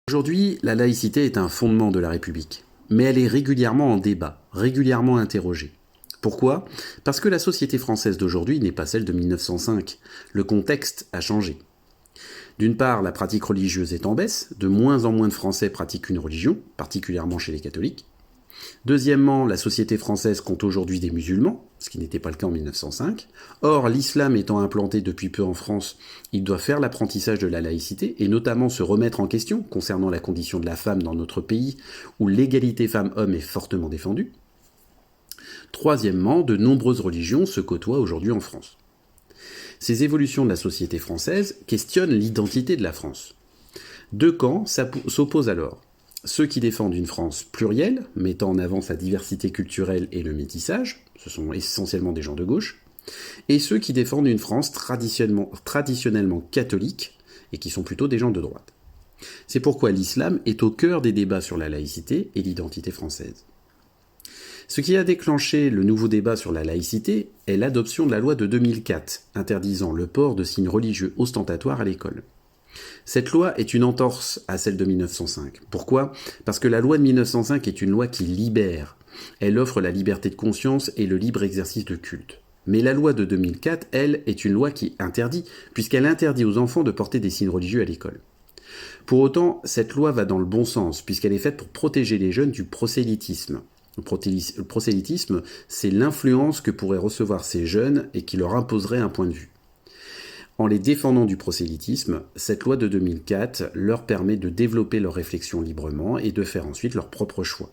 Aujourd'hui, la laïcité est un fondement de la République, mais elle est régulièrement en débat, régulièrement interrogée. Pourquoi ? Parce que la société française d'aujourd'hui n'est pas celle de 1905. Le contexte a changé. D'une part, la pratique religieuse est en baisse, de moins en moins de Français pratiquent une religion, particulièrement chez les catholiques. Deuxièmement, la société française compte aujourd'hui des musulmans, ce qui n'était pas le cas en 1905. Or, l'islam étant implanté depuis peu en France, il doit faire l'apprentissage de la laïcité et notamment se remettre en question concernant la condition de la femme dans notre pays où l'égalité femmes-hommes est fortement défendue. Troisièmement, de nombreuses religions se côtoient aujourd'hui en France. Ces évolutions de la société française questionnent l'identité de la France. Deux camps s'opposent alors. Ceux qui défendent une France plurielle, mettant en avant sa diversité culturelle et le métissage, ce sont essentiellement des gens de gauche, et ceux qui défendent une France traditionnellement catholique, et qui sont plutôt des gens de droite. C'est pourquoi l'islam est au cœur des débats sur la laïcité et l'identité française. Ce qui a déclenché le nouveau débat sur la laïcité est l'adoption de la loi de 2004, interdisant le port de signes religieux ostentatoires à l'école. Cette loi est une entorse à celle de 1905. Pourquoi ? Parce que la loi de 1905 est une loi qui libère. Elle offre la liberté de conscience et le libre exercice de culte. Mais la loi de 2004, elle, est une loi qui interdit, puisqu'elle interdit aux enfants de porter des signes religieux à l'école. Pour autant, cette loi va dans le bon sens, puisqu'elle est faite pour protéger les jeunes du prosélytisme. Le prosélytisme, c'est l'influence que pourraient recevoir ces jeunes et qui leur imposerait un point de vue. En les défendant du prosélytisme, cette loi de 2004 leur permet de développer leur réflexion librement et de faire ensuite leur propre choix.